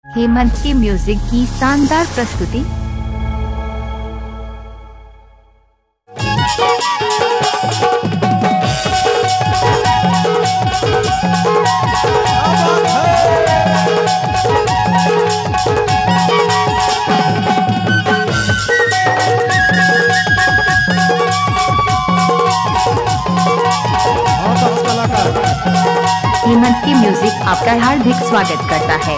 हेमंत के म्यूजिक की शानदार प्रस्तुति। हेमंत की म्यूजिक आपका हार्दिक स्वागत करता है।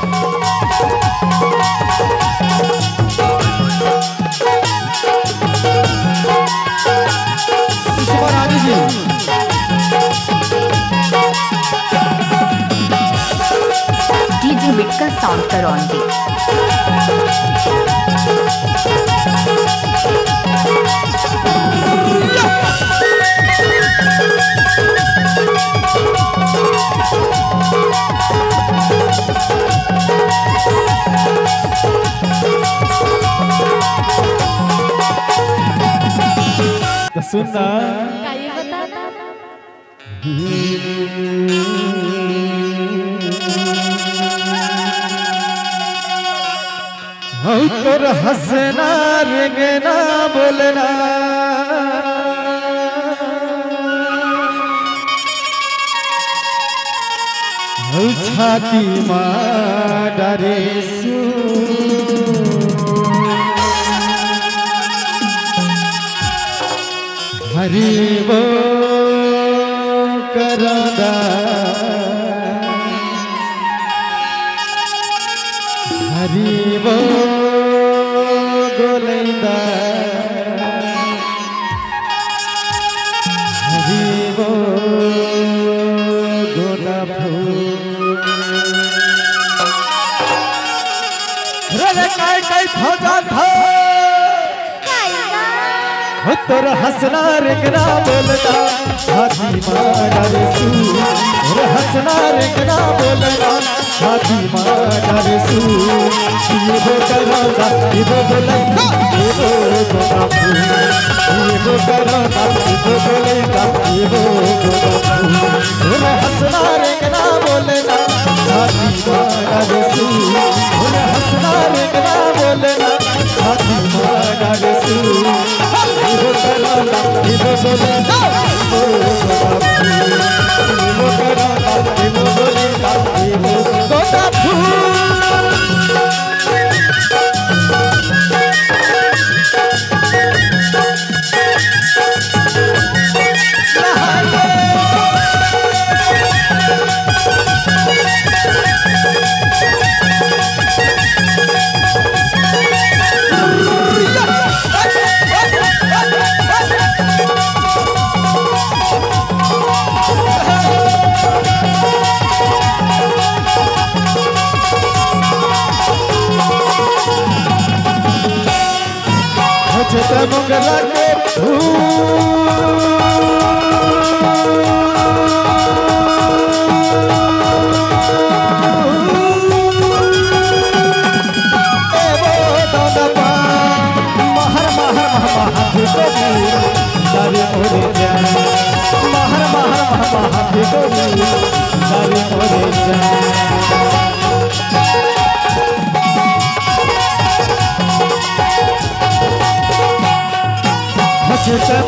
DJ Victor sound Karaundi. सुनना ये बताना तोर हंसना रेंगना बोलना छाती माँ डरे हरी वो करदा हरी वो गोलेंदा हरी वो गोदा फूल रे काय भजा था तोर हंसना रेंगना बोलना छाती मारा रे सू तोर हंसना रेंगना बोलना छाती मारा रे सू ये वो करौदा ये वो बोलेगा ये वो गोदा फूल ये वो करौदा ये वो बोलेगा ये वो गोदा फूल तोर हंसना रेंगना बोलना छाती मारा रे सू तोर हंसना रेंगना बोलना छाती मारा रे सू वो करौदा ये वो बोलेगा ये वो करौदा ये वो बोलेगा ये वो गोदा फूल मुगला के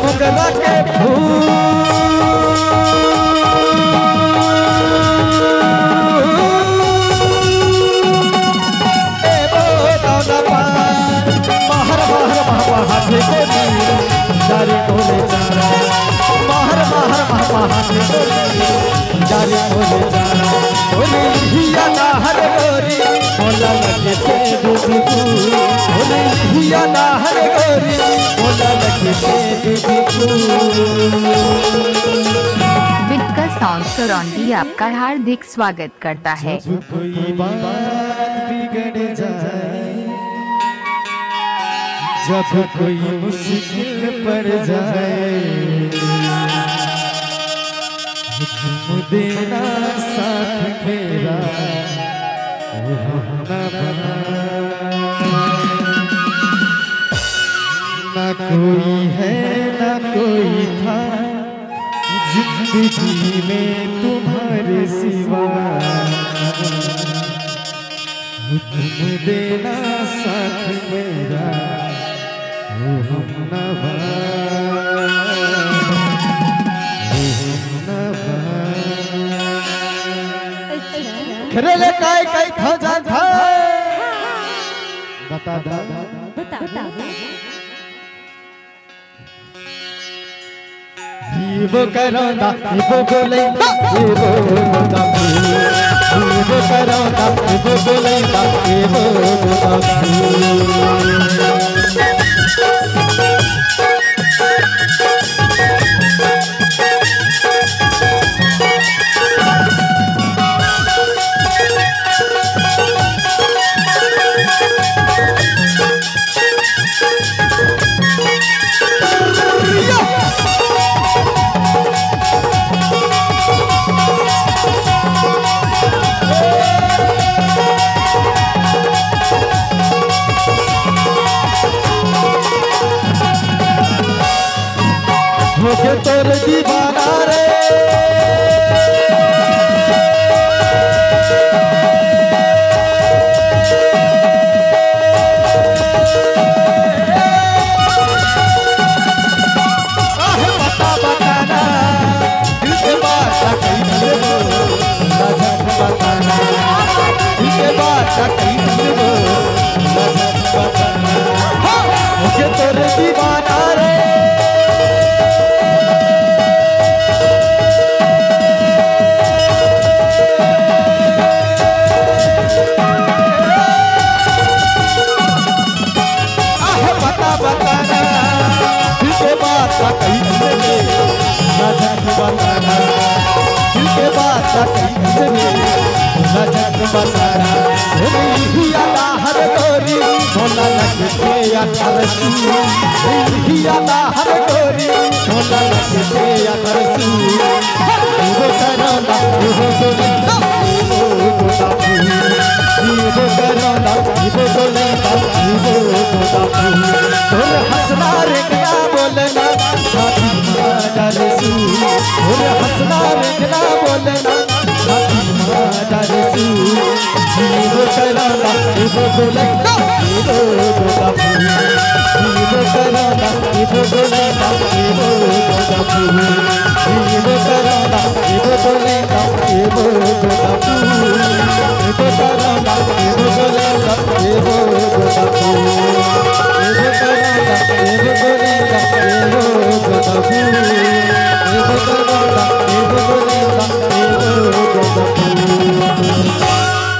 मुगला के फूल महर महर महाहाथे को जारी बोले जारा महर महर महाहाथे को जारी बोले जारा बोले हिया ना हर गोरी बोला लगे ते दूधी फूल बोले हिया ना हर गोरी बोला लगे ते दूधी फूल। विक्टर साउंड करौंदी आपका हार्दिक स्वागत करता है। जब कोई बात बिगड़ जाए जब कोई मुश्किल पड़ जाए तुम देना साथ मेरा ना कोई है ना कोई था जिंदगी में तुम्हारे सिवा तुम देना साथ मेरा ओ हमनवा खरेले काय काय था जान था बता दा बता वो करोना वो बोलेगा वो बोलता वो करोना वो बोलेगा वो बोलता मुझे तोर दीवाना रे बता बताना दिल के बात कहीं बताना दिल के बात कहीं बताना मुझे तोर दीवाना रे बताना हर गोरी भोला लगते अखरसू हर गोरी भोला लगते अखरसू वो करोना वो बोलेगा वो करोना वो बोलेगा वो तोर हंसना रेंगना बोलना साथी मारसू तोर हंसना रेंगना बोलना साथी मारसू वो करोना वो बोलेगा वो करोना वो बोलेगा वो करोना वो बोलेगा वो करोना वो बोलेगा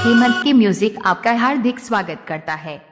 हेमंत की म्यूजिक आपका हार्दिक स्वागत करता है।